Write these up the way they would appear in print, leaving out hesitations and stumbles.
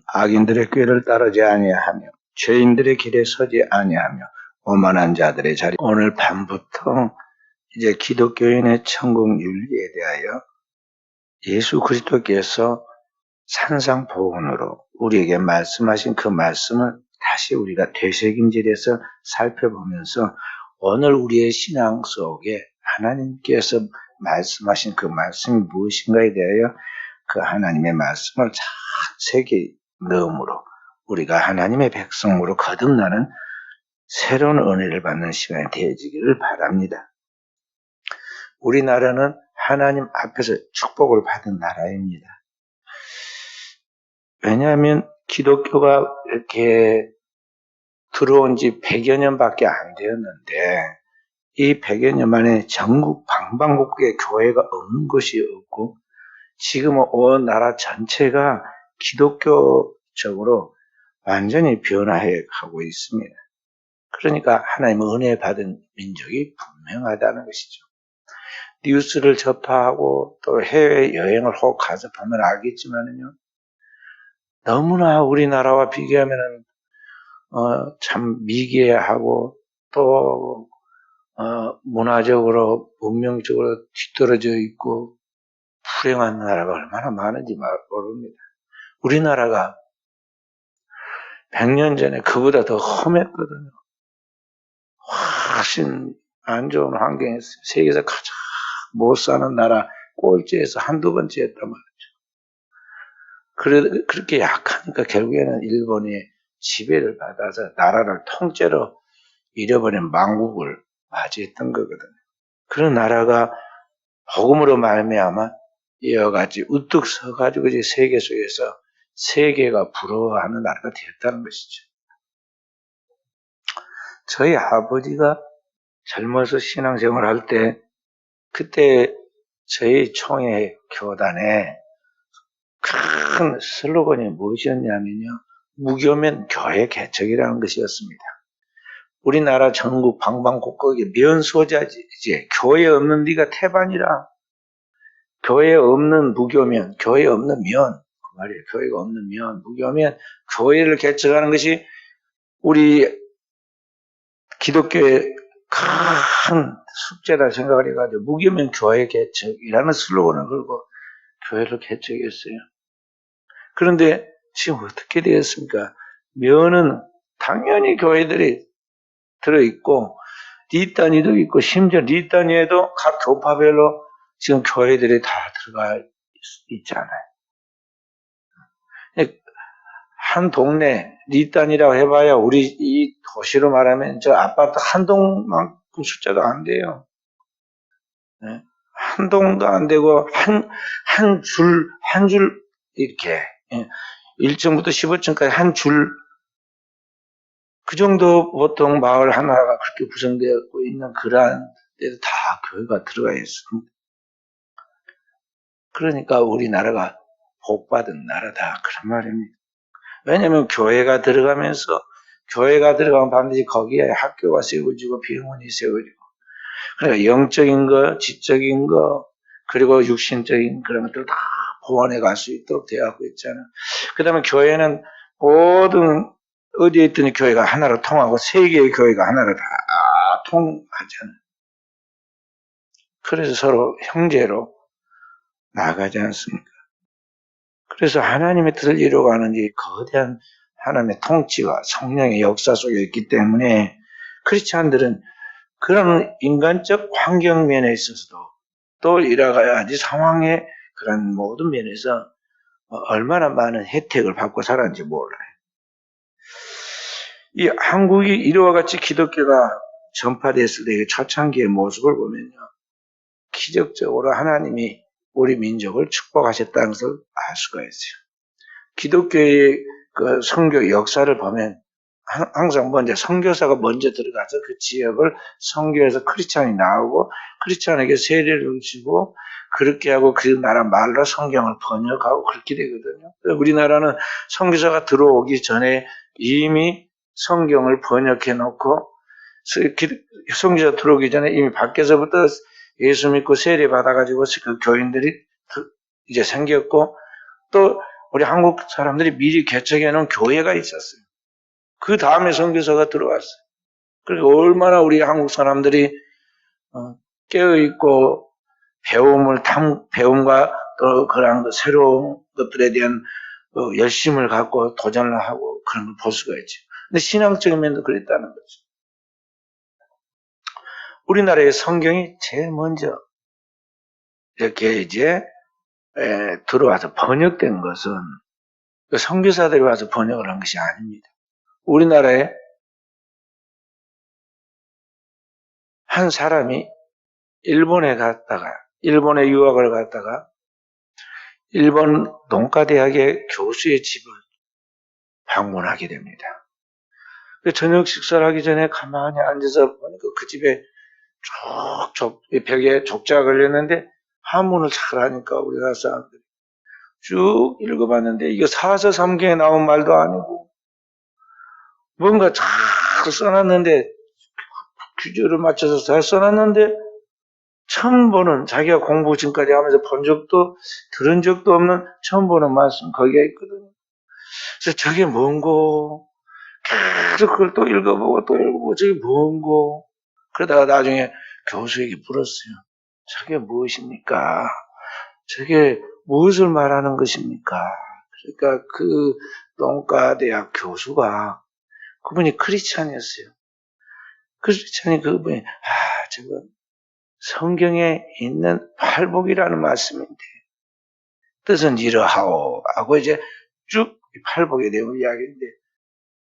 악인들의 꾀를 따르지 아니하며 죄인들의 길에 서지 아니하며 오만한 자들의 자리. 오늘 밤부터 이제 기독교인의 천국 윤리에 대하여 예수 그리스도께서 산상보훈으로 우리에게 말씀하신 그 말씀을 다시 우리가 되새김질해서 살펴보면서 오늘 우리의 신앙 속에 하나님께서 말씀하신 그 말씀이 무엇인가에 대하여 그 하나님의 말씀을 잘 새겨 넣음으로 우리가 하나님의 백성으로 거듭나는 새로운 은혜를 받는 시간이 되어지기를 바랍니다. 우리나라는 하나님 앞에서 축복을 받은 나라입니다. 왜냐하면 기독교가 이렇게 들어온 지 100여 년밖에 안 되었는데 이 100여 년 만에 전국 방방곡곡에 교회가 없는 것이 없고 지금은 온 나라 전체가 기독교적으로 완전히 변화해 가고 있습니다. 그러니까 하나님의 은혜 받은 민족이 분명하다는 것이죠. 뉴스를 접하고 또 해외여행을 혹 가서 보면 알겠지만요. 너무나 우리나라와 비교하면 참 미개하고 또 문화적으로 문명적으로 뒤떨어져 있고 불행한 나라가 얼마나 많은지 모릅니다. 우리나라가 100년 전에 그보다 더 험했거든요. 훨씬 안 좋은 환경에서 세계에서 가장 못 사는 나라 꼴찌에서 한두 번째였단 말이죠. 그렇게 약하니까 결국에는 일본이 지배를 받아서 나라를 통째로 잃어버린 망국을 맞이했던 거거든요. 그런 나라가 복음으로 말미암아 이와 같이 우뚝 서가지고 이제 세계 속에서 세계가 부러워하는 나라가 되었다는 것이죠. 저희 아버지가 젊어서 신앙생활 할 때 그때 저희 총회 교단에 큰 슬로건이 무엇이었냐면요. 무교면 교회 개척이라는 것이었습니다. 우리나라 전국 방방곡곡에 면소자지 교회 없는 데가 태반이라. 교회 없는 무교면, 교회 없는 면, 그 말이에요. 교회가 없는 면, 무교면 교회를 개척하는 것이 우리 기독교의 큰 숙제라 생각을 해가지고 무교면 교회 개척이라는 슬로건을 걸고 교회를 개척했어요. 그런데 지금 어떻게 되었습니까? 면은 당연히 교회들이 들어있고 리단위도 있고 심지어 리단위에도 각 교파별로 지금 교회들이 다 들어가 있잖아요. 한 동네 리단이라고 해봐야 우리 이 도시로 말하면 저 아파트 한 동만큼 숫자도 안 돼요. 네? 한 동도 안 되고 한 줄 이렇게 1층부터 15층까지 한 줄 그 정도 보통 마을 하나가 그렇게 구성되어 있는 그러한 데도 다 교회가 들어가 있습니다. 그러니까 우리나라가 복받은 나라다 그런 말입니다. 왜냐하면 교회가 들어가면 반드시 거기에 학교가 세워지고 병원이 세워지고 그러니까 영적인 거, 지적인 거 그리고 육신적인 그런 것들 다 보완해 갈 수 있도록 되어가고 있잖아요. 그 다음에 교회는 모든 어디에 있든 교회가 하나로 통하고 세계의 교회가 하나로 다 통하잖아요. 그래서 서로 형제로 나가지 않습니까? 그래서 하나님의 뜻을 이루어가는 이 거대한 하나님의 통치와 성령의 역사 속에 있기 때문에 크리스찬들은 그런 인간적 환경 면에 있어서도 또 이라가야지 상황의 그런 모든 면에서 얼마나 많은 혜택을 받고 살았는지 몰라요. 이 한국이 이와 같이 기독교가 전파됐을 때 초창기의 모습을 보면요. 기적적으로 하나님이 우리 민족을 축복하셨다는 것을 알 수가 있어요. 기독교의 그 선교 역사를 보면 항상 먼저 선교사가 먼저 들어가서 그 지역을 선교해서 크리스찬이 나오고 크리스찬에게 세례를 주고 그렇게 하고 그 나라 말로 성경을 번역하고 그렇게 되거든요. 우리나라는 선교사가 들어오기 전에 이미 성경을 번역해 놓고 선교사 들어오기 전에 이미 밖에서부터 예수 믿고 세례 받아가지고 그 교인들이 이제 생겼고 또 우리 한국 사람들이 미리 개척해 놓은 교회가 있었어요. 그 다음에 선교사가 들어왔어요. 그러니까 얼마나 우리 한국 사람들이 깨어있고 배움과 또 그런 새로운 것들에 대한 열심을 갖고 도전을 하고 그런 걸 볼 수가 있죠. 근데 신앙적인 면도 그랬다는 거죠. 우리나라의 성경이 제일 먼저 이렇게 이제 들어와서 번역된 것은 선교사들이 와서 번역을 한 것이 아닙니다. 우리나라에 한 사람이 일본에 유학을 갔다가 일본 농가대학의 교수의 집을 방문하게 됩니다. 저녁 식사를 하기 전에 가만히 앉아서 보니까 그 집에 벽에 족자가 걸렸는데 한문을 잘 하니까 우리나라 사람들이 쭉 읽어봤는데 이거 사서삼경에 나온 말도 아니고 뭔가 잘 써놨는데 규절을 맞춰서 잘 써놨는데 처음 보는 자기가 공부 지금까지 하면서 들은 적도 없는 처음 보는 말씀 거기에 있거든요. 그래서 저게 뭔고 계속 그걸 또 읽어보고 저게 뭔고 그러다가 나중에 교수에게 물었어요. 저게 무엇입니까? 저게 무엇을 말하는 것입니까? 그러니까 그 농가대학 교수가 그분이 크리스찬이었어요. 크리스찬이 그분이 저건 성경에 있는 팔복이라는 말씀인데 뜻은 이러하오 하고 이제 쭉 팔복의 내용을 이야기했는데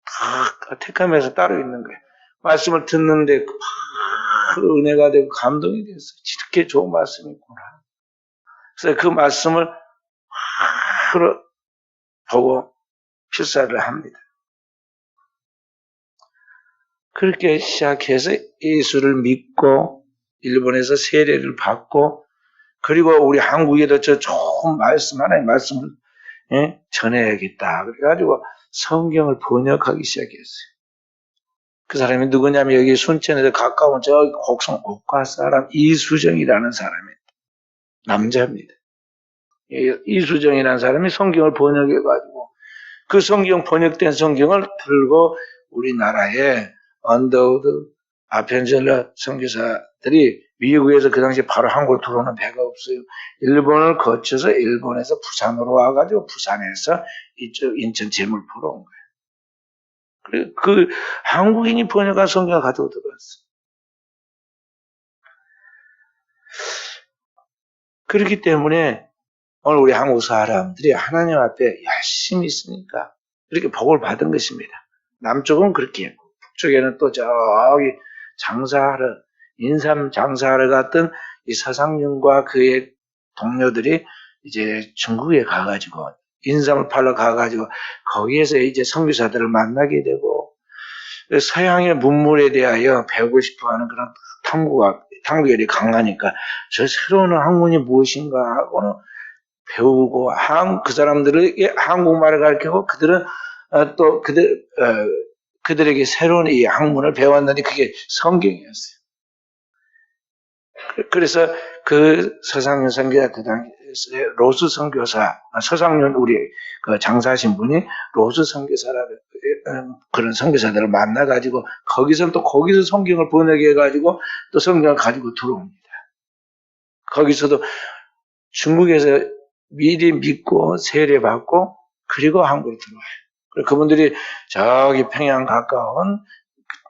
다 택하면서 따로 있는 거예요. 말씀을 듣는데 은혜가 되고 감동이 됐어요. 이렇게 좋은 말씀이 있구나. 그래서 그 말씀을 보고 필사를 합니다. 그렇게 시작해서 예수를 믿고 일본에서 세례를 받고 그리고 우리 한국에도 저 좋은 말씀 하나의 말씀을 전해야겠다. 그래가지고 성경을 번역하기 시작했어요. 그 사람이 누구냐면 여기 순천에서 가까운 저 곡성 옥화 사람 이수정이라는 사람이에요. 남자입니다. 이수정이라는 사람이 성경을 번역해가지고 그 성경 번역된 성경을 들고 우리나라에 언더우드 아펜젤러 선교사들이 미국에서 그 당시에 바로 한국으로 들어오는 배가 없어요. 일본을 거쳐서 일본에서 부산으로 와가지고 부산에서 이쪽 인천 제물포로 온 거예요. 그리고 그 한국인이 번역한 성경을 가지고 들어왔어요. 그렇기 때문에 오늘 우리 한국 사람들이 하나님 앞에 열심히 있으니까 이렇게 복을 받은 것입니다. 남쪽은 그렇게 했고 북쪽에는 또 저기 인삼 장사하러 갔던 이 서상윤과 그의 동료들이 이제 중국에 가가지고 인삼을 팔러 가가지고 거기에서 이제 선교사들을 만나게 되고 서양의 문물에 대하여 배우고 싶어하는 그런 탐구열이 강하니까 저 새로운 학문이 무엇인가 하고는 배우고 그 사람들에게 한국말을 가르치고 그들은 또 그들에게 새로운 이 학문을 배웠는데 그게 성경이었어요. 그래서 그 서상윤 선교사 그 당시에 로스 선교사 서상윤 우리 그 장사하신 분이 로스 선교사라는 그런 선교사들을 만나가지고 거기서 성경을 번역해가지고 또 성경을 가지고 들어옵니다. 거기서도 중국에서 미리 믿고 세례받고 그리고 한국으로 들어와요. 그리고 그분들이 저기 평양 가까운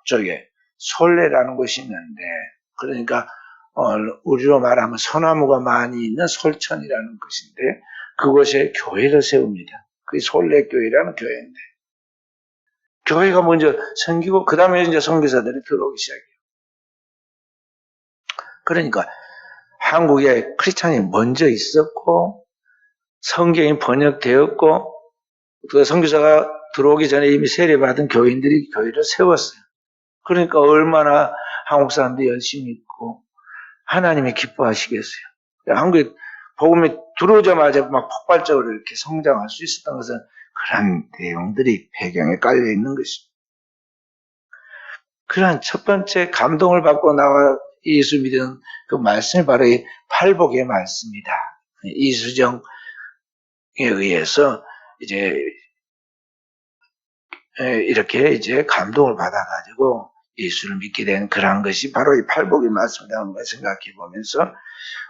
쪽에 솔레라는 곳이 있는데 그러니까 우리로 말하면 소나무가 많이 있는 솔천이라는 곳인데 그곳에 교회를 세웁니다. 그게 솔레교회라는 교회인데 교회가 먼저 생기고 그 다음에 이제 선교사들이 들어오기 시작해요. 그러니까 한국에 크리스찬이 먼저 있었고 성경이 번역되었고 그 선교사가 들어오기 전에 이미 세례받은 교인들이 교회를 세웠어요. 그러니까 얼마나 한국 사람들이 열심히 있고 하나님이 기뻐하시겠어요. 한국에 복음이 들어오자마자 막 폭발적으로 이렇게 성장할 수 있었던 것은 그런 내용들이 배경에 깔려 있는 것입니다. 그러한 첫 번째 감동을 받고 나와 예수 믿은 그 말씀이 바로 이 팔복의 말씀이다. 이수정에 의해서 이제 이렇게 이제 감동을 받아가지고 예수를 믿게 된 그러한 것이 바로 이 팔복의 말씀이라는 걸 생각해 보면서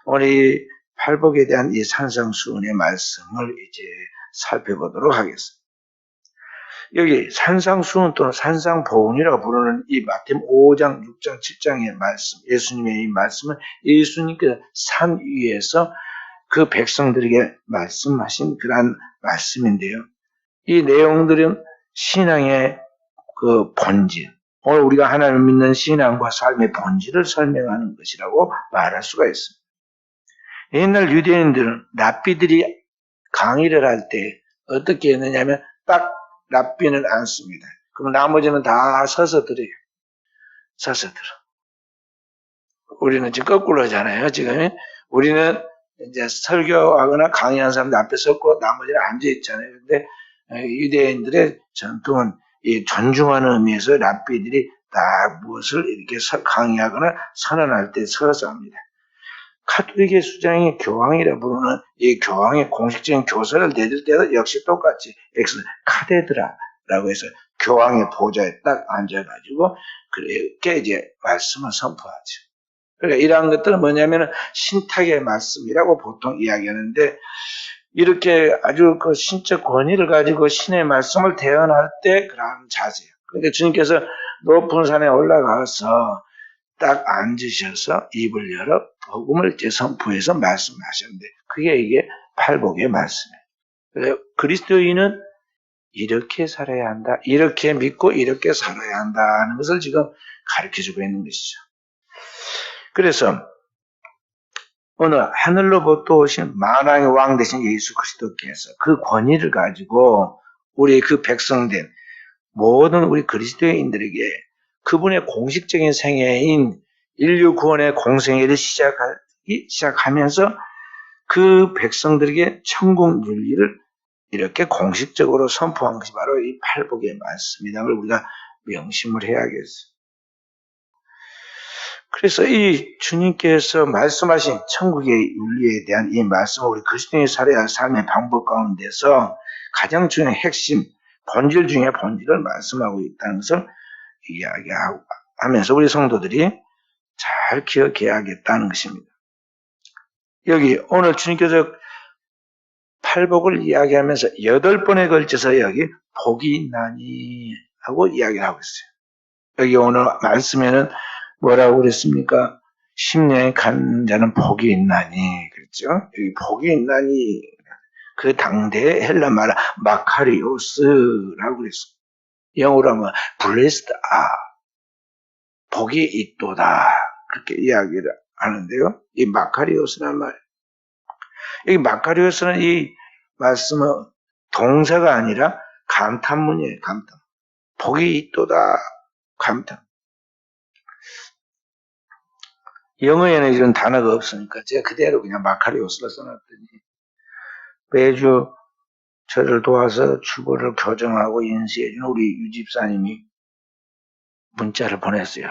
우리 팔복에 대한 이 산상수훈의 말씀을 이제 살펴보도록 하겠습니다. 여기 산상수훈 또는 산상보훈이라고 부르는 이 마태복음 5장, 6장, 7장의 말씀, 예수님의 이 말씀은 예수님께서 산 위에서 그 백성들에게 말씀하신 그러한 말씀인데요. 이 내용들은 신앙의 그 본질, 오늘 우리가 하나님을 믿는 신앙과 삶의 본질을 설명하는 것이라고 말할 수가 있습니다. 옛날 유대인들은 랍비들이 강의를 할 때 어떻게 했느냐면 딱 랍비는 앉습니다. 그럼 나머지는 다 서서 들어요. 서서 들어. 우리는 지금 거꾸로 하잖아요. 지금 우리는 이제 설교하거나 강의하는 사람들 앞에 섰고 나머지는 앉아 있잖아요. 근데 유대인들의 전통은 이 존중하는 의미에서 랍비들이 다 무엇을 이렇게 강의하거나 선언할 때 서서 합니다. 카톨릭의 수장이 교황이라 부르는 이 교황의 공식적인 교서를 내릴 때도 역시 똑같이 카데드라라고 해서 교황의 보좌에 딱 앉아가지고 그렇게 이제 말씀을 선포하죠. 그러니까 이러한 것들은 뭐냐면 신탁의 말씀이라고 보통 이야기하는데 이렇게 아주 그 신적 권위를 가지고 신의 말씀을 대언할 때 그러한 자세예요. 그러니까 주님께서 높은 산에 올라가서 딱 앉으셔서 입을 열어 복음을 이제 선포해서 말씀하셨는데 그게 이게 팔복의 말씀이에요. 그래서 그리스도인은 이렇게 살아야 한다. 이렇게 믿고 이렇게 살아야 한다는 것을 지금 가르쳐주고 있는 것이죠. 그래서 오늘 하늘로부터 오신 만왕의 왕 되신 예수 그리스도께서 그 권위를 가지고 우리 그 백성된 모든 우리 그리스도인들에게 그분의 공식적인 생애인 인류 구원의 공생애를 시작하면서 그 백성들에게 천국 윤리를 이렇게 공식적으로 선포한 것이 바로 이 팔복의 말씀이라는 걸 우리가 명심을 해야겠어요. 그래서 이 주님께서 말씀하신 천국의 윤리에 대한 이 말씀을 우리 그리스도인이 살아야 할 삶의 방법 가운데서 가장 중요한 핵심, 본질 중에 본질을 말씀하고 있다는 것을 이야기하면서 우리 성도들이 잘 기억해야겠다는 것입니다. 여기 오늘 주님께서 팔복을 이야기하면서 8번에 걸쳐서 여기 복이 있나니 하고 이야기를 하고 있어요. 여기 오늘 말씀에는 뭐라고 그랬습니까? 심령에 간 자는 복이 있나니 그랬죠. 여기 복이 있나니 그 당대의 헬라 말 마카리오스라고 그랬어요. 영어로 하면 blessed are 복이 있도다 그렇게 이야기를 하는데요. 이 마카리오스란 말, 여기 마카리오스는 이 말씀은 동사가 아니라 감탄문이에요. 감탄. 복이 있도다 감탄. 영어에는 이런 단어가 없으니까 제가 그대로 그냥 마카리오스라 써놨더니 매주 저를 도와서 주보를 교정하고 인쇄해준 우리 유 집사님이 문자를 보냈어요.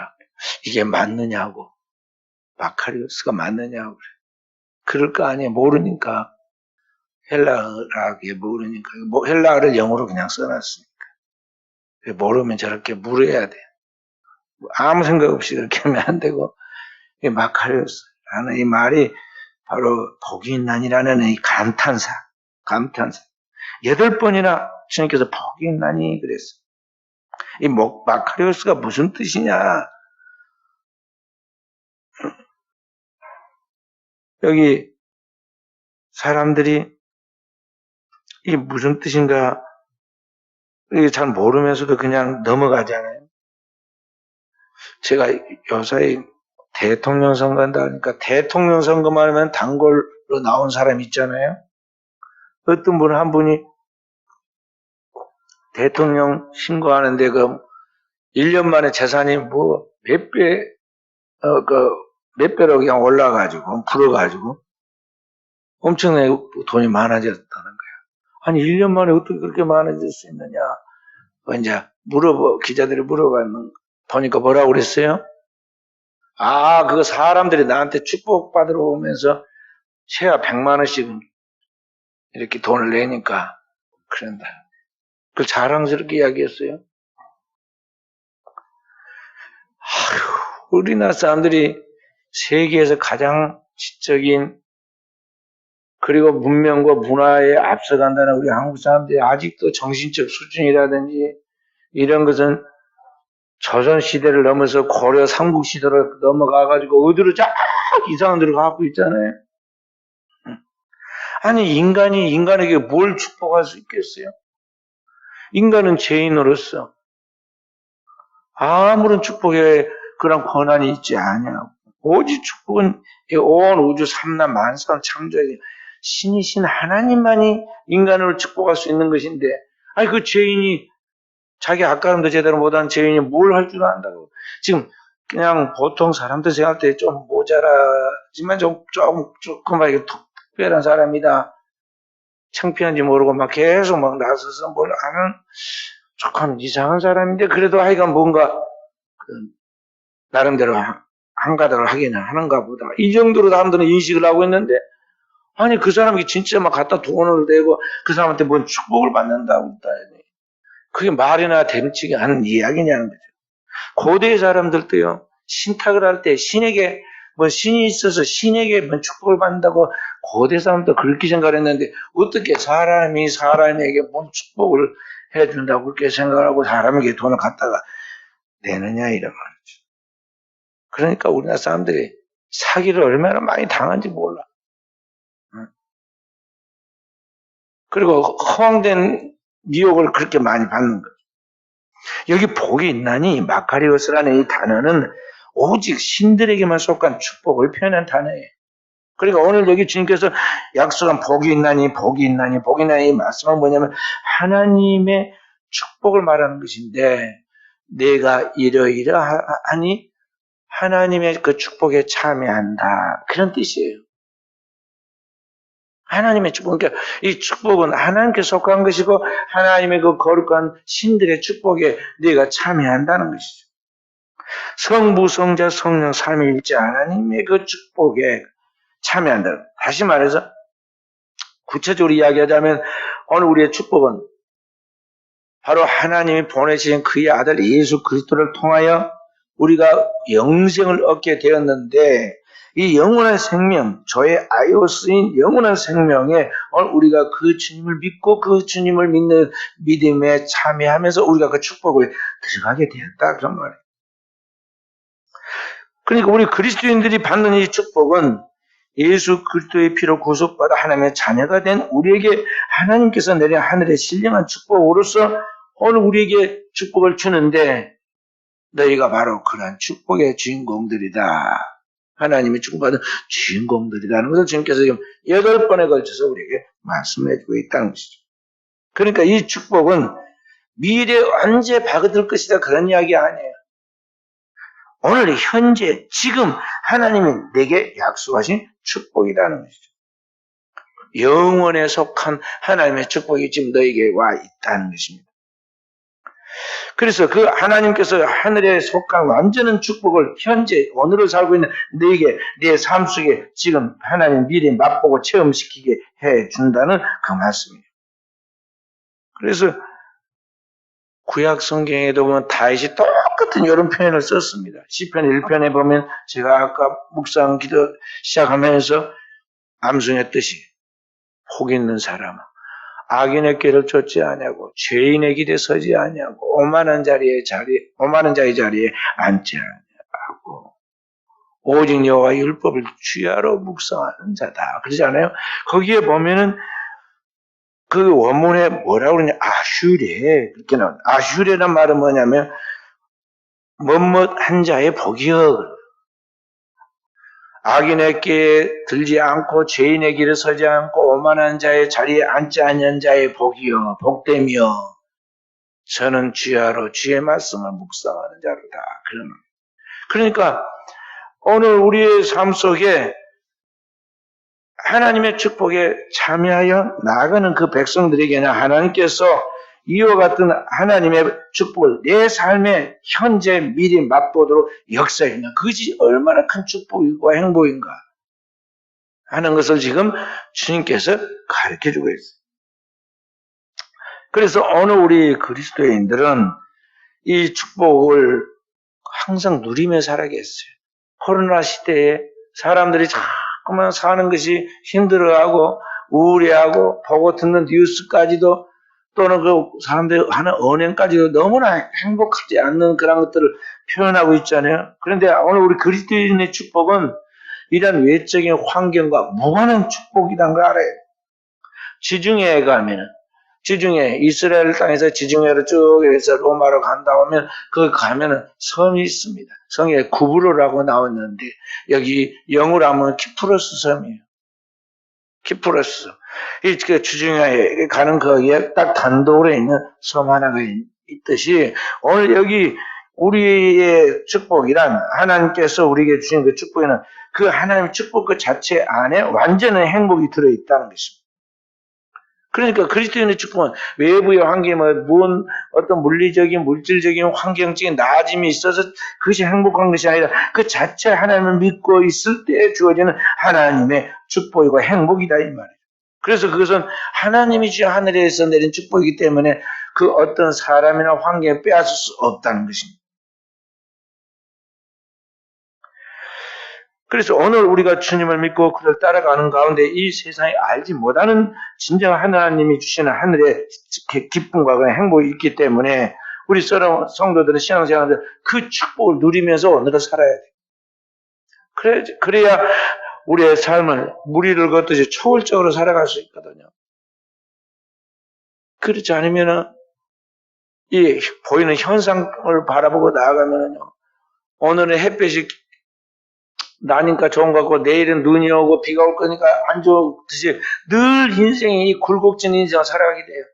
이게 맞느냐고. 마카리오스가 맞느냐고 그래. 그럴 거 아니에요. 모르니까. 헬라어라게 모르니까. 헬라어를 영어로 그냥 써놨으니까. 모르면 저렇게 물어야 돼. 아무 생각 없이 그렇게 하면 안 되고. 마카리오스라는 이 말이 바로 복이 있나니라는 이 감탄사. 8번이나 주님께서 복이 있나니 그랬어요. 이 마카리오스가 무슨 뜻이냐? 여기 사람들이 이게 무슨 뜻인가 이게 잘 모르면서도 그냥 넘어가잖아요. 제가 요사이 대통령 선거한다 하니까 대통령 선거만 하면 단골로 나온 사람 있잖아요. 어떤 분 한 분이 대통령 신고하는데 그 1년 만에 재산이 뭐 몇 배로 그냥 올라가지고 불어가지고 엄청나게 돈이 많아졌다는 거예요. 아니 1년 만에 어떻게 그렇게 많아질 수 있느냐? 이제 기자들이 보니까 뭐라고 그랬어요? 그거 사람들이 나한테 축복받으러 오면서 최하 100만 원씩 이렇게 돈을 내니까 그런다. 그 자랑스럽게 이야기했어요. 우리나라 사람들이 세계에서 가장 지적인 그리고 문명과 문화에 앞서간다는 우리 한국 사람들이 아직도 정신적 수준이라든지 이런 것은 조선시대를 넘어서 고려 삼국시대를 넘어가가지고 어디로 쫙 이상한 데로 가고 있잖아요. 아니 인간이 인간에게 뭘 축복할 수 있겠어요? 인간은 죄인으로서 아무런 축복에 그런 권한이 있지 않냐고. 오직 축복은 온 우주 삼라 만상 창조의 신이신 하나님만이 인간을 축복할 수 있는 것인데, 아니 그 죄인이 자기 앞가림도 제대로 못한 죄인이 뭘 할 줄 안다고. 지금 그냥 보통 사람들 생각할 때 좀 모자라지만 조금 특별한 사람이다. 창피한지 모르고 막 계속 막 나서서 뭘 아는 조금 이상한 사람인데 그래도 하여간 뭔가 나름대로 한가닥을 하기는 하는가 보다. 이 정도로 사람들은 인식을 하고 있는데, 아니 그 사람이 진짜 막 갖다 돈을 내고 그 사람한테 뭔 축복을 받는다고 했다니. 그게 말이나 되는 하는 이야기냐는 거죠. 고대 사람들도요, 신탁을 할 때 신에게 뭐 신이 있어서 신에게 뭐 축복을 받는다고 고대 사람도 그렇게 생각을 했는데, 어떻게 사람이 사람에게 뭔 축복을 해준다고 그렇게 생각하고 사람에게 돈을 갖다가 내느냐 이런 말이죠. 그러니까 우리나라 사람들이 사기를 얼마나 많이 당한지 몰라. 그리고 허황된 미혹을 그렇게 많이 받는 거죠. 여기 복이 있나니 마카리오스라는 이 단어는 오직 신들에게만 속한 축복을 표현한 단어예요. 그러니까 오늘 여기 주님께서 약속한 복이 있나니 이 말씀은 뭐냐면 하나님의 축복을 말하는 것인데, 내가 이러이러하니 하나님의 그 축복에 참여한다, 그런 뜻이에요. 하나님의 축복, 그러니까 이 축복은 하나님께 속한 것이고 하나님의 그 거룩한 신들의 축복에 네가 참여한다는 것이죠. 성부, 성자, 성령 삼위일체 하나님의 그 축복에 참여한다. 다시 말해서 구체적으로 이야기하자면 오늘 우리의 축복은 바로 하나님이 보내신 그의 아들 예수 그리스도를 통하여 우리가 영생을 얻게 되었는데, 이 영원한 생명, 저의 아이오스인 영원한 생명에 우리가 그 주님을 믿고 그 주님을 믿는 믿음에 참여하면서 우리가 그 축복을 들어가게 되었다, 그런 말이에요. 그러니까 우리 그리스도인들이 받는 이 축복은 예수 그리스도의 피로 구속받아 하나님의 자녀가 된 우리에게 하나님께서 내린 하늘의 신령한 축복으로서 오늘 우리에게 축복을 주는데, 너희가 바로 그러한 축복의 주인공들이다. 하나님의 축복받은 주인공들이라는 것을 주님께서 지금 8번에 걸쳐서 우리에게 말씀해 주고 있다는 것이죠. 그러니까 이 축복은 미래에 언제 받을 것이다, 그런 이야기 아니에요. 오늘 현재 지금 하나님이 내게 약속하신 축복이라는 것이죠. 영원에 속한 하나님의 축복이 지금 너에게 와 있다는 것입니다. 그래서 그 하나님께서 하늘에 속한 완전한 축복을 현재 오늘을 살고 있는 너에게 내 삶 속에 지금 하나님 미리 맛보고 체험시키게 해준다는 그 말씀이에요. 그래서 구약 성경에도 보면 다윗이 똑같은 이런 표현을 썼습니다. 시편 1편에 보면 제가 아까 묵상 기도 시작하면서 암송했듯이, 복 있는 사람아, 악인의 길을 쫓지 아니하고 죄인의 길에 서지 아니하고 오만한 자의 자리에 앉지 아니하고 오직 여호와의 율법을 주야로 묵상하는 자다, 그러잖아요. 거기에 보면은 그 원문에 뭐라고 그러냐, 아슈레, 그렇게 나와요. 아슈레란 말은 뭐냐면 뭐뭐한 자의 복이여. 악인의 길에 들지 않고 죄인의 길에 서지 않고 오만한 자의 자리에 앉지 않는 자의 복이여, 복되며 저는 주야로 주의 말씀을 묵상하는 자로다. 그러니까 오늘 우리의 삶 속에 하나님의 축복에 참여하여 나아가는 그 백성들에게는 하나님께서 이와 같은 하나님의 축복을 내 삶에 현재 미리 맛보도록 역사했나, 그것이 얼마나 큰 축복이고 행복인가 하는 것을 지금 주님께서 가르쳐주고 있어요. 그래서 오늘 우리 그리스도인들은 이 축복을 항상 누리며 살아야겠어요. 코로나 시대에 사람들이 자꾸만 사는 것이 힘들어하고 우울해하고 보고 듣는 뉴스까지도 또는 그 사람들이 하는 언행까지도 너무나 행복하지 않는 그런 것들을 표현하고 있잖아요. 그런데 오늘 우리 그리스도인의 축복은 이런 외적인 환경과 무관한 축복이라는 걸 알아요. 지중해에 가면은 지중해 이스라엘 땅에서 지중해로 쭉 해서 로마로 간다 하면 거기 가면은 섬이 있습니다. 성에 구브로라고 나왔는데 여기 영어로 하면 키프로스 섬이에요. 키프로스. 이 지중해에 가는 거기에 딱 단독으로 있는 섬 하나가 있듯이 오늘 여기 우리의 축복이란 하나님께서 우리에게 주신 그 축복에는 그 하나님의 축복 그 자체 안에 완전한 행복이 들어있다는 것입니다. 그러니까 그리스도인의 축복은 외부의 환경에 어떤 물리적인, 물질적인, 환경적인 나아짐이 있어서 그것이 행복한 것이 아니라 그 자체 하나님을 믿고 있을 때 주어지는 하나님의 축복이고 행복이다 이 말이에요. 그래서 그것은 하나님이 주신 하늘에서 내린 축복이기 때문에 그 어떤 사람이나 환경에 빼앗을 수 없다는 것입니다. 그래서 오늘 우리가 주님을 믿고 그를 따라가는 가운데 이 세상에 알지 못하는 진정한 하나님이 주시는 하늘의 기쁨과 행복이 있기 때문에 우리 성도들은 신앙생활을 그 축복을 누리면서 오늘을 살아야 돼. 그래야 우리의 삶을 무리를 걷듯이 초월적으로 살아갈 수 있거든요. 그렇지 않으면은 이 보이는 현상을 바라보고 나아가면요. 오늘은 햇볕이 나니까 좋은 것 같고 내일은 눈이 오고 비가 올 거니까 안 좋듯이 늘 인생이 굴곡진 인생을 살아가게 돼요.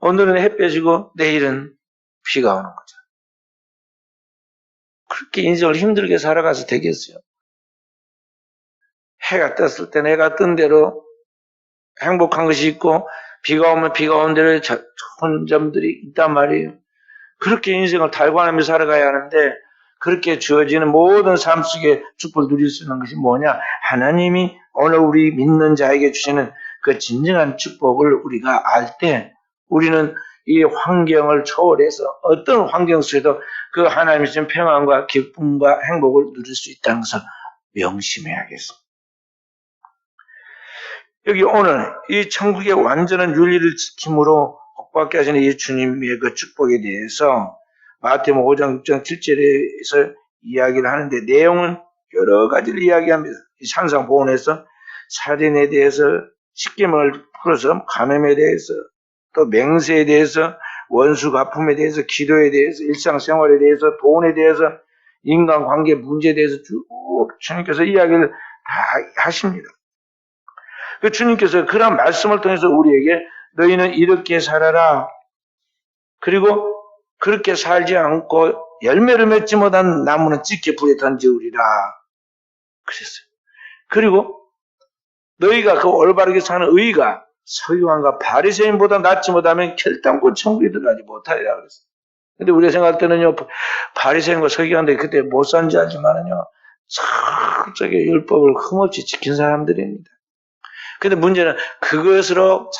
오늘은 햇볕이고 내일은 비가 오는 거죠. 그렇게 인생을 힘들게 살아가서 되겠어요. 해가 떴을 때 해가 뜬 대로 행복한 것이 있고 비가 오면 비가 온 대로 좋은 점들이 있단 말이에요. 그렇게 인생을 달관하며 살아가야 하는데 그렇게 주어지는 모든 삶 속에 축복을 누릴 수 있는 것이 뭐냐? 하나님이 오늘 우리 믿는 자에게 주시는 그 진정한 축복을 우리가 알 때 우리는 이 환경을 초월해서 어떤 환경 속에도 그 하나님이 주신 평안과 기쁨과 행복을 누릴 수 있다는 것을 명심해야겠습니다. 여기 오늘 이 천국의 완전한 윤리를 지킴으로 복받게 하시는 이 주님의 그 축복에 대해서 마태복음 5장 6장 7절에서 이야기를 하는데 내용은 여러 가지를 이야기합니다. 이 산상보훈에서 살인에 대해서 십계명을 풀어서 감염에 대해서 또 맹세에 대해서 원수 갚음에 대해서 기도에 대해서 일상생활에 대해서 돈에 대해서 인간관계 문제에 대해서 쭉 주님께서 이야기를 다 하십니다. 그 주님께서 그런 말씀을 통해서 우리에게 너희는 이렇게 살아라. 그리고 그렇게 살지 않고 열매를 맺지 못한 나무는 찢게 불에 던지우리라. 그랬어요. 그리고 너희가 그 올바르게 사는 의가 서기관과 바리새인보다 낫지 못하면 결단코 천국에 들어가지 못하리라 그랬어요. 근데 우리가 생각할 때는요, 바리새인과 서기관들이 그때 못 산지 알지만은요, 철저하게 율법을 흠없이 지킨 사람들입니다. 근데 문제는 그것으로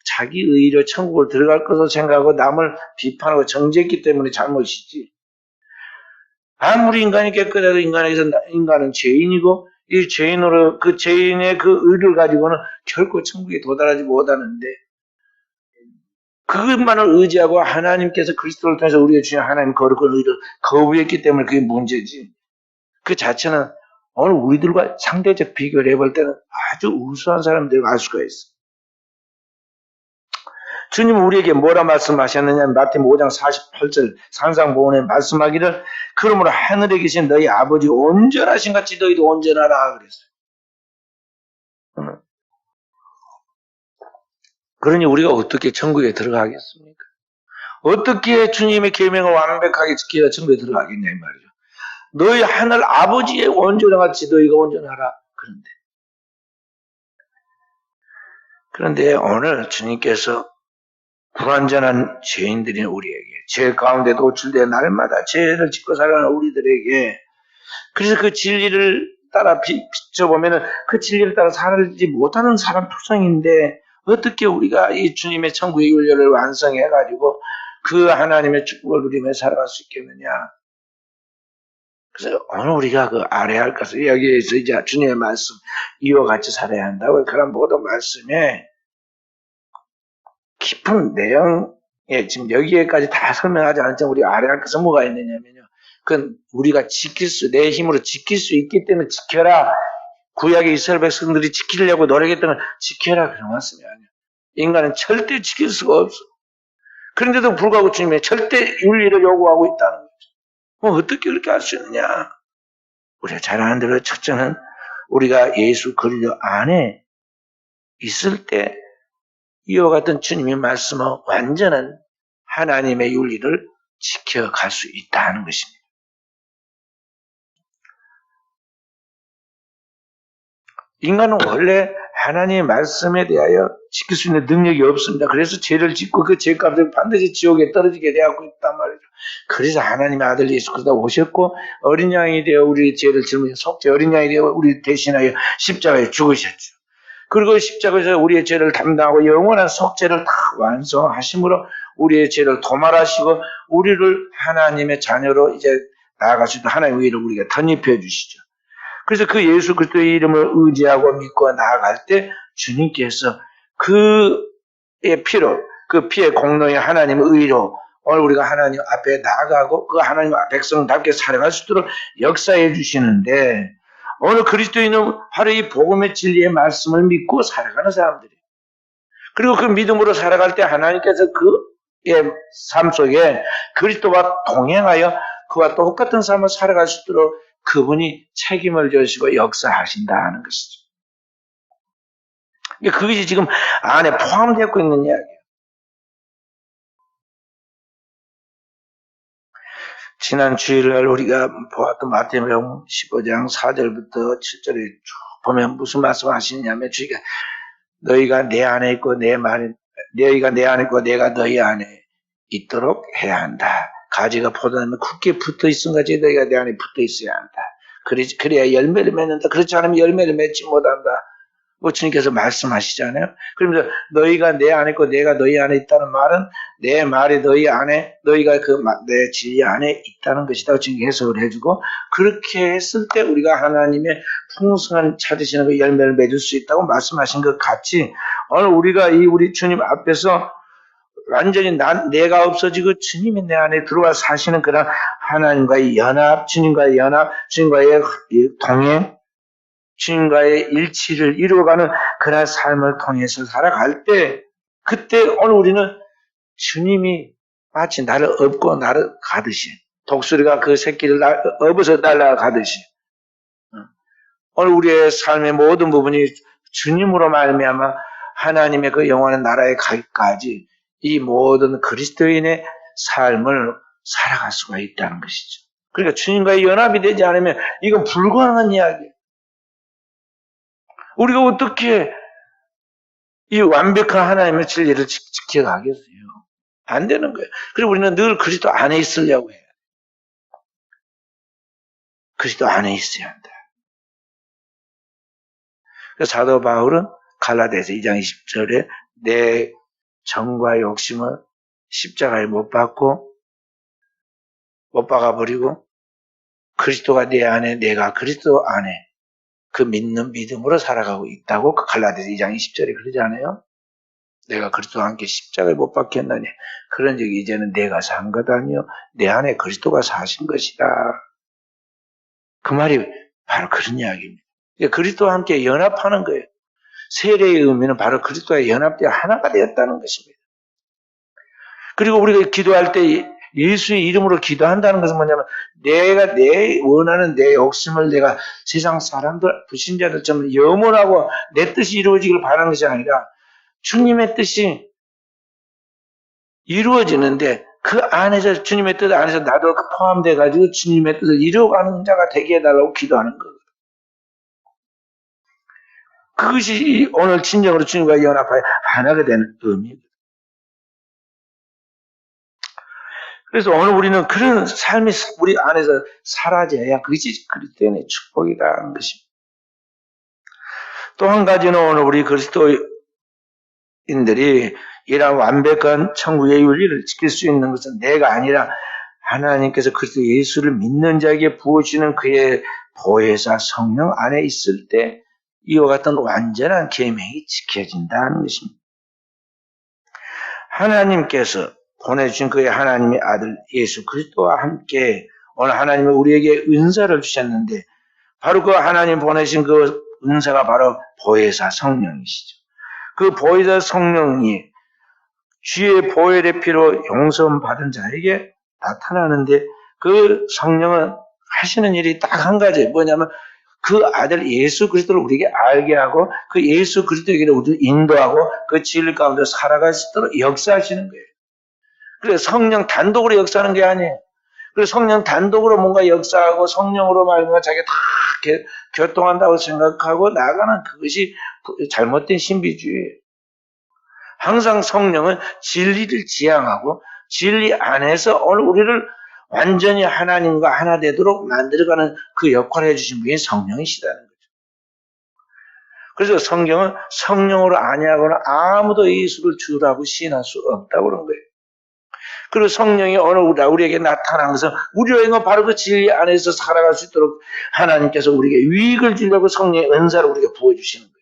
자기 의로 천국을 들어갈 것을 생각하고 남을 비판하고 정죄했기 때문에 잘못이지. 아무리 인간이 깨끗해도 인간은 죄인이고 이 죄인으로 그 죄인의 그 의를 가지고는 결코 천국에 도달하지 못하는데 그것만을 의지하고 하나님께서 그리스도를 통해서 우리가 주신 하나님 거룩한 의를 거부했기 때문에 그게 문제지. 그 자체는 오늘 우리들과 상대적 비교를 해볼 때는 아주 우수한 사람들을 알 수가 있어. 주님은 우리에게 뭐라 말씀하셨느냐? 마태복음 5장 48절 산상보훈에 말씀하기를 그러므로 하늘에 계신 너희 아버지 온전하신 같이 너희도 온전하라 그랬어요. 그러니 우리가 어떻게 천국에 들어가겠습니까? 어떻게 주님의 계명을 완벽하게 지키려 천국에 들어가겠냐 이 말이죠. 너희 하늘 아버지의 온전한 같이 너희가 온전하라. 그런데 오늘 주님께서 불완전한 죄인들인 우리에게 죄 가운데 노출되어 날마다 죄를 짓고 살아가는 우리들에게 그래서 그 진리를 따라 비춰보면 그 진리를 따라 살지 못하는 사람 투성인데 어떻게 우리가 이 주님의 천국의 윤례를 완성해가지고 그 하나님의 축복을 누리며 살아갈 수 있겠느냐. 그래서 오늘 우리가 그 알아야 할 것은 여기에서 이제 주님의 말씀 이와 같이 살아야 한다고 그런 모든 말씀에 깊은 내용에 지금 여기에까지 다 설명하지 않았지만 우리가 알아야 할 것은 뭐가 있느냐면요. 그건 우리가 내 힘으로 지킬 수 있기 때문에 지켜라. 구약의 이스라엘 백성들이 지키려고 노력했던 걸 지켜라 그런 말씀이 아니에요. 인간은 절대 지킬 수가 없어. 그런데도 불구하고 주님이 절대 윤리를 요구하고 있다는 거죠. 뭐 어떻게 그렇게 할 수 있느냐. 우리가 잘 아는 대로 첫째는 우리가 예수 그리스도 안에 있을 때 이와 같은 주님의 말씀은 완전한 하나님의 윤리를 지켜갈 수 있다는 것입니다. 인간은 원래 하나님의 말씀에 대하여 지킬 수 있는 능력이 없습니다. 그래서 죄를 짓고 그 죄값을 반드시 지옥에 떨어지게 되었고 있단 말이죠. 그래서 하나님의 아들 예수 그리스도가 오셨고 어린 양이 되어 우리의 죄를 짊으신 속죄 어린 양이 되어 우리 대신하여 십자가에 죽으셨죠. 그리고 십자가에서 우리의 죄를 담당하고 영원한 속죄를 다 완성하심으로 우리의 죄를 도말하시고 우리를 하나님의 자녀로 이제 나아갈 수 있는 하나님의 의를 우리가 덧입혀 주시죠. 그래서 그 예수 그리스도의 이름을 의지하고 믿고 나아갈 때 주님께서 그의 피로 그 피의 공로의 하나님의 의로 오늘 우리가 하나님 앞에 나아가고 그 하나님 백성답게 살아갈 수 있도록 역사해 주시는데 오늘 그리스도인은 바로 이 복음의 진리의 말씀을 믿고 살아가는 사람들이에요. 그리고 그 믿음으로 살아갈 때 하나님께서 그의 삶 속에 그리스도와 동행하여 그와 똑같은 삶을 살아갈 수 있도록 그분이 책임을 져주시고 역사하신다는 것이죠. 그것이 지금 안에 포함되어 있는 이야기예요. 지난 주일날 우리가 보았던 마태복음 15장 4절부터 7절에 쭉 보면 무슨 말씀 하시냐면 주가 너희가 내 안에 있고 너희가 내 안에 있고 내가 너희 안에 있도록 해야 한다. 가지가 포도나무에 굳게 붙어 있은 것이 너희가 내 안에 붙어 있어야 한다. 그래야 열매를 맺는다. 그렇지 않으면 열매를 맺지 못한다. 주님께서 말씀하시잖아요. 그러면서 너희가 내 안에 있고 내가 너희 안에 있다는 말은 내 말이 너희 안에 너희가 내 진리 안에 있다는 것이다. 지금 해석을 해주고 그렇게 했을 때 우리가 하나님의 풍성한 찾으시는 그 열매를 맺을 수 있다고 말씀하신 것 같이 오늘 우리가 우리 주님 앞에서 완전히 내가 없어지고 주님이 내 안에 들어와 사시는 그런 하나님과의 연합, 주님과의 동행, 주님과의 일치를 이루어가는 그런 삶을 통해서 살아갈 때 그때 오늘 우리는 주님이 마치 나를 업고 나를 가듯이 독수리가 그 새끼를 업어서 날아가듯이 오늘 우리의 삶의 모든 부분이 주님으로 말미암아 하나님의 그 영원한 나라에 가기까지 이 모든 그리스도인의 삶을 살아갈 수가 있다는 것이죠. 그러니까 주님과의 연합이 되지 않으면 이건 불가능한 이야기예요. 우리가 어떻게 이 완벽한 하나님의 진리를 지켜가겠어요? 안 되는 거예요. 그리고 우리는 늘 그리스도 안에 있으려고 해요. 그리스도 안에 있어야 한다. 그래서 사도 바울은 갈라디아서 2장 20절에 내 정과 욕심을 십자가에 못 박아버리고 그리스도가 내 안에 내가 그리스도 안에 그 믿는 믿음으로 살아가고 있다고 그 갈라디아서 2장 20절에 그러지 않아요? 내가 그리스도와 함께 십자가에 못 박혔나니 그런 적이 이제는 내가 산 것 아니요 내 안에 그리스도가 사신 것이다. 그 말이 바로 그런 이야기입니다. 그리스도와 함께 연합하는 거예요. 세례의 의미는 바로 그리스도와 연합되어 하나가 되었다는 것입니다. 그리고 우리가 기도할 때 예수의 이름으로 기도한다는 것은 뭐냐면 내가 내 원하는 내 욕심을 내가 세상 사람들 불신자들처럼 염원하고 내 뜻이 이루어지기를 바라는 것이 아니라 주님의 뜻이 이루어지는데 그 안에서 주님의 뜻 안에서 나도 포함돼 가지고 주님의 뜻을 이루어가는 자가 되게 해달라고 기도하는 거예요. 그것이 오늘 진정으로 주님과 연합하여 하나가 되는 의미입니다. 그래서 오늘 우리는 그런 삶이 우리 안에서 사라져야 그것이 그리스도인의 축복이라는 것입니다. 또 한 가지는 오늘 우리 그리스도 인들이 이런 완벽한 천국의 윤리를 지킬 수 있는 것은 내가 아니라 하나님께서 그리스도 예수를 믿는 자에게 부어주는 그의 보혜사 성령 안에 있을 때 이와 같은 완전한 계명이 지켜진다는 것입니다. 하나님께서 보내주신 그의 하나님의 아들 예수 그리스도와 함께 오늘 하나님은 우리에게 은사를 주셨는데 바로 그 하나님 보내신 그 은사가 바로 보혜사 성령이시죠. 그 보혜사 성령이 주의 보혈의 피로 용서음 받은 자에게 나타나는데 그 성령은 하시는 일이 딱 한 가지 뭐냐면 그 아들 예수 그리스도를 우리에게 알게 하고 그 예수 그리스도에게 우리를 인도하고 그 진리 가운데 살아갈 수 있도록 역사하시는 거예요. 그래서 성령 단독으로 역사하는 게 아니에요. 그래서 성령 단독으로 뭔가 역사하고 성령으로 말미암아 자기가 다 교통한다고 생각하고 나가는 그것이 잘못된 신비주의예요. 항상 성령은 진리를 지향하고 진리 안에서 오늘 우리를 완전히 하나님과 하나 되도록 만들어가는 그 역할을 해주신 분이 성령이시다는 거죠. 그래서 성경은 성령으로 아니하거나 아무도 예수를 주라고 시인할 수 없다고 그런 거예요. 그리고 성령이 오늘 우리에게 나타난 것은 우리에게 바로 그 진리 안에서 살아갈 수 있도록 하나님께서 우리에게 유익을 주려고 성령의 은사를 우리에게 부어주시는 거예요.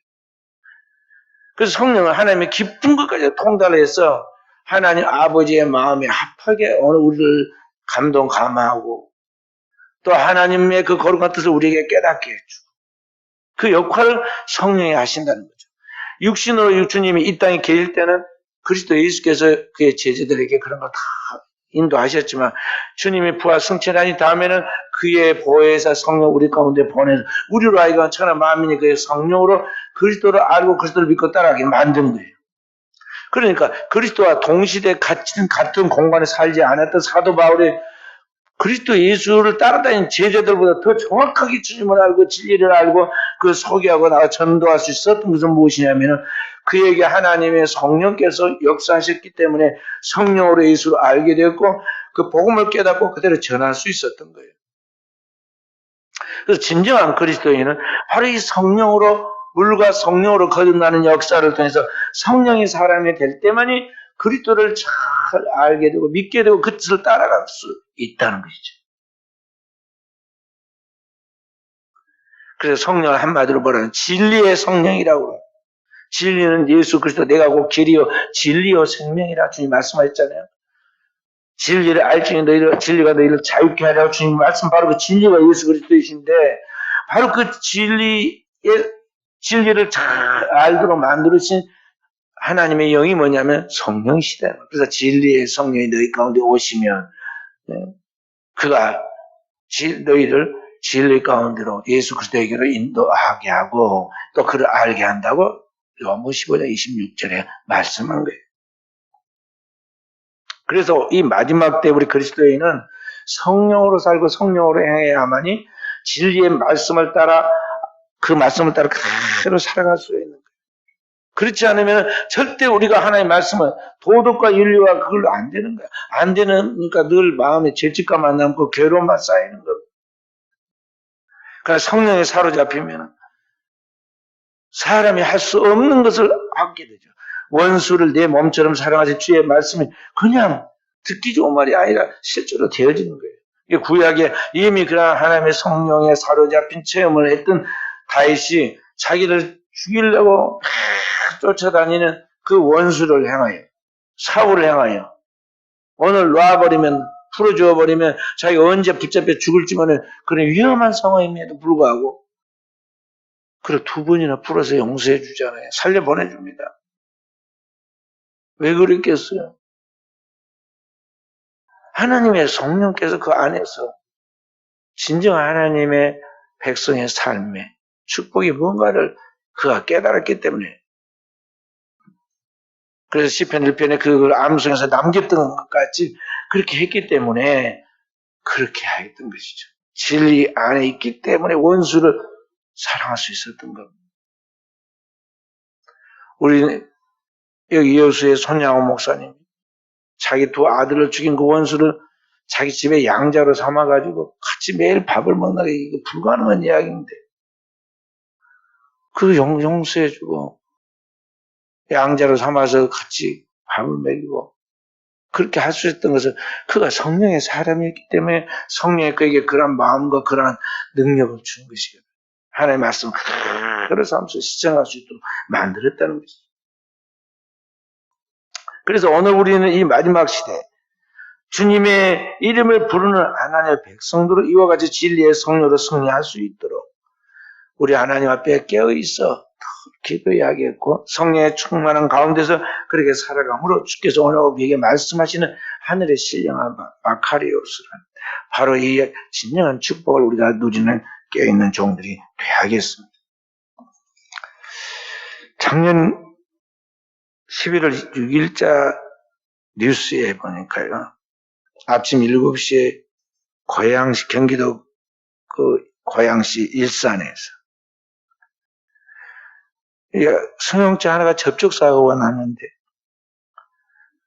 그래서 성령은 하나님의 깊은 것까지 통달해서 하나님 아버지의 마음에 합하게 오늘 우리를 감동감화하고 또 하나님의 그 거룩한 뜻을 우리에게 깨닫게 해주고 그 역할을 성령이 하신다는 거죠. 육신으로 주님이 이 땅에 계실 때는 그리스도 예수께서 그의 제자들에게 그런 걸 다 인도하셨지만 주님이 부활 승천하니 다음에는 그의 보혜사 성령 우리 가운데 보내서 우리로 하여금 천하 만민이 그의 성령으로 그리스도를 알고 그리스도를 믿고 따라가게 만든 거예요. 그러니까 그리스도와 동시대 같은 공간에 살지 않았던 사도 바울이 그리스도 예수를 따라다니는 제자들보다 더 정확하게 주님을 알고 진리를 알고 그 소개하고 나가 전도할 수 있었던 것은 무엇이냐면은 그에게 하나님의 성령께서 역사하셨기 때문에 성령으로 예수를 알게 되었고 그 복음을 깨닫고 그대로 전할 수 있었던 거예요. 그래서 진정한 그리스도인은 바로 이 성령으로 물과 성령으로 거듭나는 역사를 통해서 성령이 사람이 될 때만이 그리스도를 잘 알게 되고 믿게 되고 그 뜻을 따라갈 수 있다는 것이죠. 그래서 성령을 한마디로 말하는 진리의 성령이라고 해요. 진리는 예수 그리스도 내가 곧 길이요 진리요 생명이라 주님 말씀하셨잖아요. 진리를 알지니 너희를 진리가 너희를 자유케 하라고 주님 말씀 바로 그 진리가 예수 그리스도이신데 바로 그 진리를 잘 알도록 만들어진 하나님의 영이 뭐냐면 성령이시다. 그래서 진리의 성령이 너희 가운데 오시면 그가 너희를 진리 가운데로 예수 그리스도에게로 인도하게 하고 또 그를 알게 한다고 요한복음 15장 26절에 말씀한 거예요. 그래서 이 마지막 때 우리 그리스도인은 성령으로 살고 성령으로 행해야만이 진리의 말씀을 따라 그 말씀을 따라 그대로 살아갈 수 있는 거예요. 그렇지 않으면 절대 우리가 하나님의 말씀은 도덕과 윤리와 그걸로 안 되는 거야. 안 되는 그러니까 늘 마음에 죄책감만 남고 괴로움만 쌓이는 거예요. 그러니까 성령에 사로잡히면 사람이 할 수 없는 것을 하게 되죠. 원수를 내 몸처럼 사랑하신 주의 말씀이 그냥 듣기 좋은 말이 아니라 실제로 되어지는 거예요. 구약에 이미 그런 하나님의 성령에 사로잡힌 체험을 했던 다윗이 자기를 죽이려고 쫓아다니는 그 원수를 향하여 사울을 향하여 오늘 놔버리면 풀어주어버리면 자기가 언제 붙잡혀 죽을지 모르는 그런 위험한 상황임에도 불구하고 그래 두 번이나 풀어서 용서해 주잖아요. 살려보내줍니다. 왜 그랬겠어요? 하나님의 성령께서 그 안에서 진정한 하나님의 백성의 삶에 축복이 뭔가를 그가 깨달았기 때문에 그래서 시편 1편에 그걸 암송해서 남겼던 것 같이 그렇게 했기 때문에 그렇게 하였던 것이죠. 진리 안에 있기 때문에 원수를 사랑할 수 있었던 겁니다. 우리 여기 여수의 손양호 목사님 자기 두 아들을 죽인 그 원수를 자기 집에 양자로 삼아가지고 같이 매일 밥을 먹는 게 이거 불가능한 이야기인데 그 용서해주고 양자로 삼아서 같이 밥을 먹이고 그렇게 할 수 있었던 것은 그가 성령의 사람이었기 때문에 성령이 그에게 그런 마음과 그런 능력을 준 것이거든요. 하나님의 말씀을 그대로 삼아서 시청할 수 있도록 만들었다는 것이죠. 그래서 오늘 우리는 이 마지막 시대 주님의 이름을 부르는 하나님의 백성들로 이와 같이 진리의 성령으로 승리할 수 있도록 우리 하나님 앞에 깨어있어 기도해야겠고 성령의 충만한 가운데서 그렇게 살아감으로 주께서 오늘 우리에게 말씀하시는 하늘의 신령한 마카리오스라는 바로 이 진정한 축복을 우리가 누리는 깨어있는 종들이 되어야겠습니다. 작년 11월 6일자 뉴스에 보니까요. 아침 7시에 고양시 경기도 그 고양시 일산에서 승용차 하나가 접촉사고가 났는데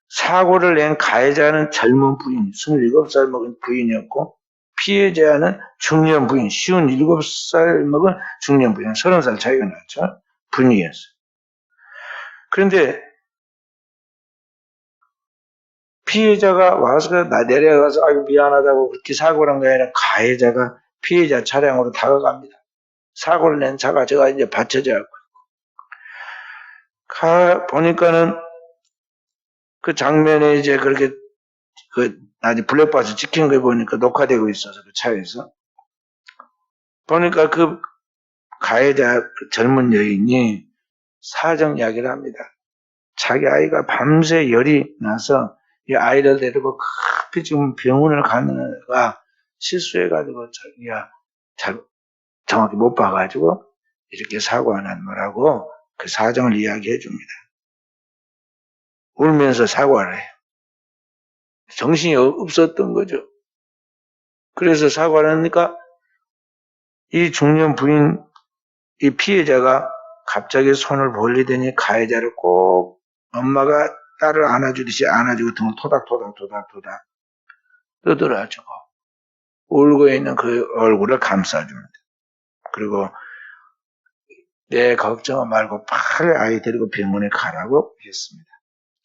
사고를 낸 가해자는 젊은 부인, 27살 먹은 부인이었고 피해자는 중년 부인, 57살 먹은 중년 부인, 30살 차이가 났죠. 부인이었어요. 그런데 피해자가 와서 내려가서 아이고 미안하다고 그렇게 사고를 한 게 아니라 가해자가 피해자 차량으로 다가갑니다. 사고를 낸 차가 제가 이제 받쳐져 갖고 보니까는 그 장면에 이제 그렇게 아직 블랙박스 찍힌 거 보니까 녹화되고 있어서 그 차에서 보니까 그 가해자 그 젊은 여인이 사정 이야기를 합니다. 자기 아이가 밤새 열이 나서 이 아이를 데리고 급히 지금 병원을 가느라 실수해가지고 자기가 잘 정확히 못 봐가지고 이렇게 사고가 난 거라고 그 사정을 이야기해 줍니다. 울면서 사과를 해요. 정신이 없었던 거죠. 그래서 사과를 하니까 이 중년 부인, 이 피해자가 갑자기 손을 벌리더니 가해자를 꼭 엄마가 딸을 안아주듯이 안아주고 등을 토닥토닥 떠들어주고 울고 있는 그 얼굴을 감싸줍니다. 그리고 내 걱정 말고 빨리 아이 데리고 병원에 가라고 했습니다.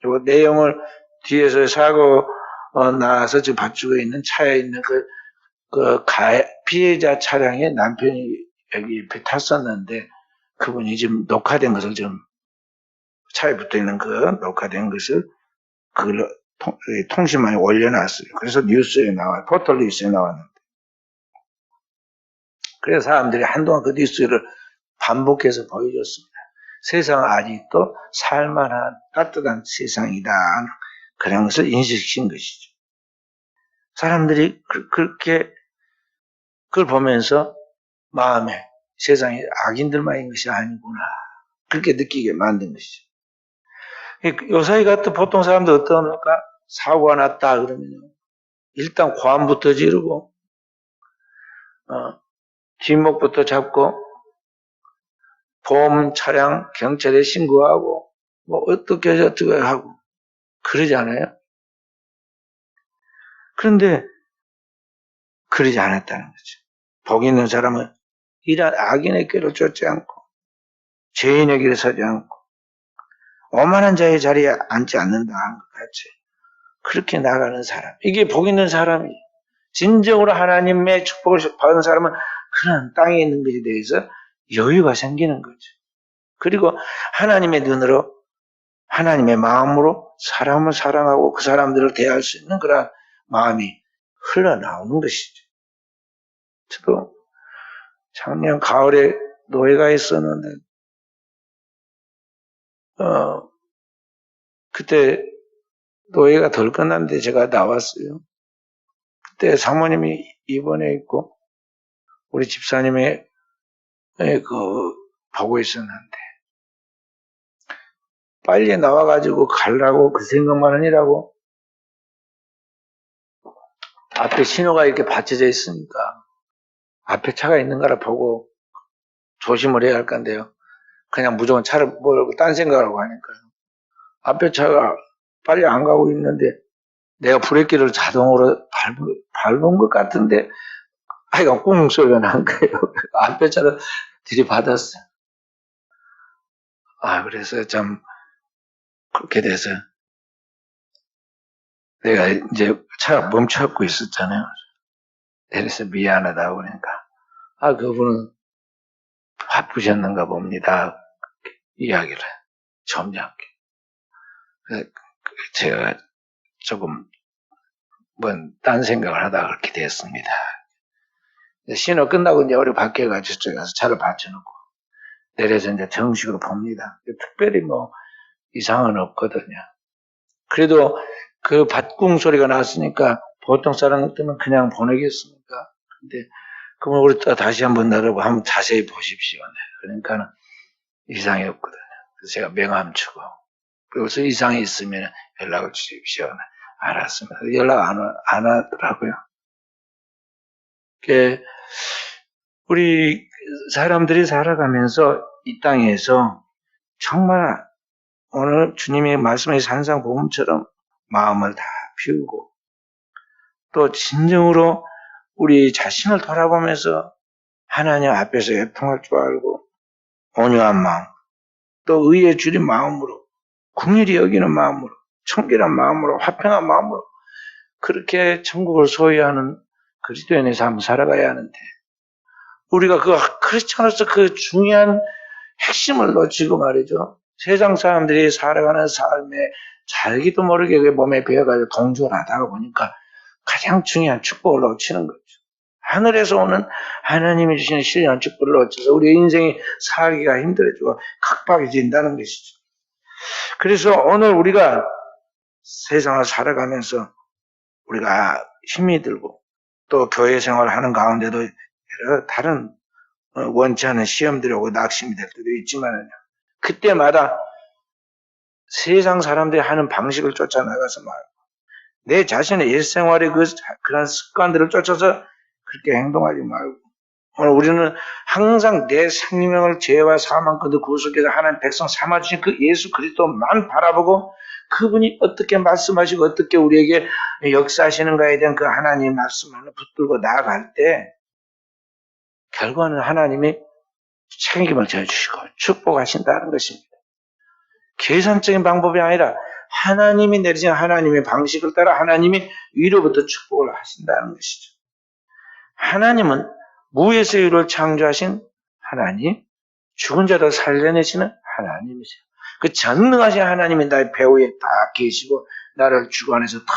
그리고 내용을 뒤에서 사고 나서 지금 받치고 있는 차에 있는 피해자 차량에 남편이 여기 옆에 탔었는데 그분이 지금 녹화된 것을 지금 차에 붙어 있는 그 녹화된 것을 그걸 통신망에 올려놨어요. 그래서 뉴스에 나와요. 포털 뉴스에 나왔는데. 그래서 사람들이 한동안 그 뉴스를 반복해서 보여줬습니다. 세상은 아직도 살만한 따뜻한 세상이다. 그런 것을 인식시킨 것이죠. 사람들이 그렇게 그걸 보면서 마음에 세상에 악인들만 있는 것이 아니구나. 그렇게 느끼게 만든 것이죠. 요사이 같은 보통 사람들 어떠합니까? 사고가 났다 그러면 일단 고함부터 지르고 뒷목부터 잡고 보험 차량 경찰에 신고하고 뭐 어떻게 하고 그러지 않아요? 그런데 그러지 않았다는 거죠. 복 있는 사람은 이런 악인의 꾀를 쫓지 않고 죄인의 길에 서지 않고 오만한 자의 자리에 앉지 않는다는 것 같이 그렇게 나가는 사람. 이게 복 있는 사람이 진정으로 하나님의 축복을 받은 사람은 그런 땅에 있는 것에 대해서 여유가 생기는 거죠. 그리고 하나님의 눈으로 하나님의 마음으로 사람을 사랑하고 그 사람들을 대할 수 있는 그런 마음이 흘러나오는 것이죠. 저도 작년 가을에 노예가 있었는데 그때 노예가 덜 끝났는데 제가 나왔어요. 그때 사모님이 입원해 있고 우리 집사님이 보고 있었는데 빨리 나와가지고 가려고 그 생각만 하느라고 앞에 신호가 이렇게 받쳐져 있으니까 앞에 차가 있는가를 보고 조심을 해야 할 건데요. 그냥 무조건 차를 몰고 딴 생각을 하고 하니까요. 앞에 차가 빨리 안 가고 있는데 내가 브레이크를 자동으로 밟은 것 같은데 하여간 꽁 소리가 난 거예요. 앞에 차를 들이받았어요. 그래서 참 그렇게 돼서 내가 이제 차가 멈춰갖고 있었잖아요. 그래서 미안하다고 그러니까 그분은 바쁘셨는가 봅니다. 이야기를 점잖게. 제가 조금 딴 생각을 하다가 그렇게 됐습니다. 신호 끝나고 이제 우리 밖에 가서 저쪽에 가서 차를 받쳐놓고 내려서 이제 정식으로 봅니다. 특별히 이상은 없거든요. 그래도 그 밭궁 소리가 났으니까 보통 사람들은 그냥 보내겠습니까? 근데 그러면 우리 또 다시 한번 나르고 한번 자세히 보십시오. 그러니까는 이상이 없거든요. 그래서 제가 명함 주고 그래서 이상이 있으면 연락을 주십시오. 알았습니다. 연락 안 하더라고요. 우리 사람들이 살아가면서 이 땅에서 정말 오늘 주님이 말씀하신 산상복음처럼 마음을 다 비우고 또 진정으로 우리 자신을 돌아보면서 하나님 앞에서 애통할 줄 알고 온유한 마음 또 의에 줄인 마음으로 긍휼히 여기는 마음으로 청결한 마음으로 화평한 마음으로 그렇게 천국을 소유하는 그리스도인의 삶을 살아가야 하는데 우리가 그 크리스천으로서 그 중요한 핵심을 놓치고 말이죠. 세상 사람들이 살아가는 삶에 자기도 모르게 그 몸에 배어가지고 동조를 하다가 보니까 가장 중요한 축복을 놓치는 거죠. 하늘에서 오는 하나님이 주시는 신령한 축복을 놓쳐서 우리 인생이 살기가 힘들어지고 각박해진다는 것이죠. 그래서 오늘 우리가 세상을 살아가면서 우리가 힘이 들고 또 교회 생활을 하는 가운데도 여러 다른 원치 않은 시험들이 오고 낙심이 될 때도 있지만 그때마다 세상 사람들이 하는 방식을 쫓아나가서 말고 내 자신의 일생활의 그런 습관들을 쫓아서 그렇게 행동하지 말고 오늘 우리는 항상 내 생명을 죄와 사망 끝에 구속해서 하나님 백성 삼아주신 그 예수 그리스도만 바라보고 그분이 어떻게 말씀하시고 어떻게 우리에게 역사하시는가에 대한 그 하나님 말씀을 붙들고 나아갈 때 결과는 하나님이 책임을 져주시고 축복하신다는 것입니다. 계산적인 방법이 아니라 하나님이 내리신 하나님의 방식을 따라 하나님이 위로부터 축복을 하신다는 것이죠. 하나님은 무에서 유를 창조하신 하나님, 죽은 자를 살려내시는 하나님이세요. 그 전능하신 하나님이 나의 배후에 딱 계시고 나를 주관해서 딱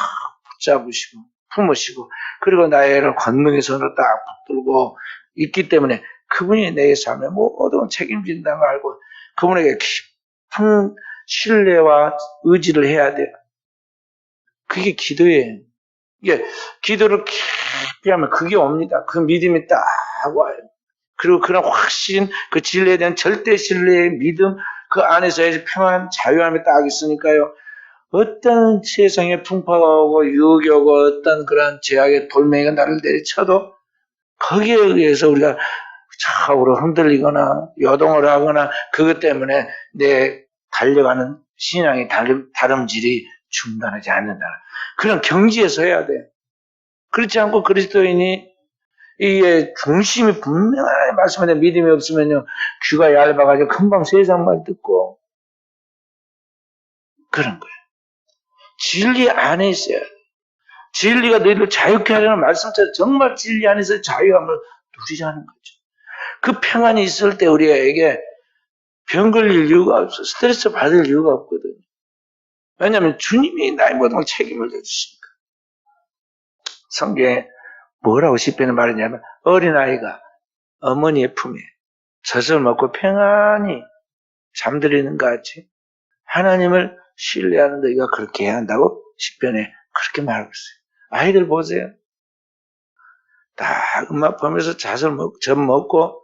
붙잡으시고 품으시고 그리고 나의 애를 권능의 손으로 딱 붙들고 있기 때문에 그분이 내 삶에 모든 책임진다는 걸 알고 그분에게 깊은 신뢰와 의지를 해야 돼요. 그게 기도예요. 이게 기도를 깊이 하면 그게 옵니다. 그 믿음이 딱 와요. 그리고 그런 확신, 그 진리에 대한 절대 신뢰의 믿음, 그 안에서의 평안, 자유함이 딱 있으니까요. 어떤 세상의 풍파가 오고 유혹이 오고 어떤 그런 제약의 돌멩이가 나를 내리쳐도 거기에 의해서 우리가 좌우로 흔들리거나 요동을 하거나 그것 때문에 내 달려가는 신앙의 다름질이 중단하지 않는다. 그런 경지에서 해야 돼. 그렇지 않고 그리스도인이 이게 중심이 분명하게 말씀하는데 믿음이 없으면요 귀가 얇아가지고 금방 세상만 듣고 그런 거예요. 진리 안에 있어야 돼. 진리가 너희를 자유케 하려는 말씀처럼 정말 진리 안에서 자유함을 누리자는 거죠. 그 평안이 있을 때 우리에게 병 걸릴 이유가 없어. 스트레스 받을 이유가 없거든요. 왜냐하면 주님이 나의 모든 걸 책임을 져주시니까. 성경에 뭐라고 시편에 말하냐면 어린아이가 어머니의 품에 젖을 먹고 평안히 잠들이는 것 같이 하나님을 신뢰하는 너희가 그렇게 해야 한다고 시편에 그렇게 말하고 있어요. 아이들 보세요. 딱 음악 보면서 젖 먹고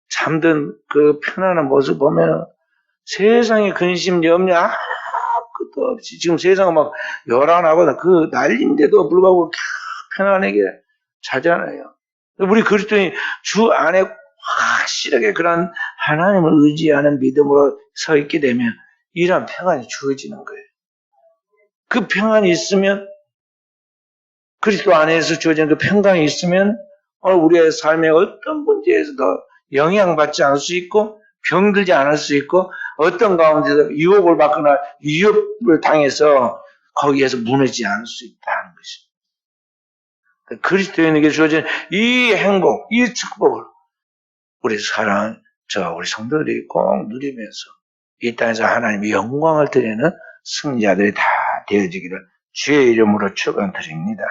잠든 그 편안한 모습 보면 세상에 근심 염려 아무것도 없이 지금 세상은 막 요란하고 그 난리인데도 불구하고 편안하게 자잖아요. 우리 그리스도인이 주 안에 확실하게 그런 하나님을 의지하는 믿음으로 서 있게 되면 이런 평안이 주어지는 거예요. 그 평안이 있으면 그리스도 안에서 주어지는 그 평강이 있으면 우리의 삶의 어떤 문제에서도 영향받지 않을 수 있고 병들지 않을 수 있고 어떤 가운데서 유혹을 받거나 위협을 당해서 거기에서 무너지지 않을 수 있다는 것입니다. 그리스도인에게 주어진 이 행복, 이 축복을 우리 우리 성도들이 꼭 누리면서 이 땅에서 하나님의 영광을 드리는 승자들이 다 되어지기를 주의 이름으로 축원드립니다.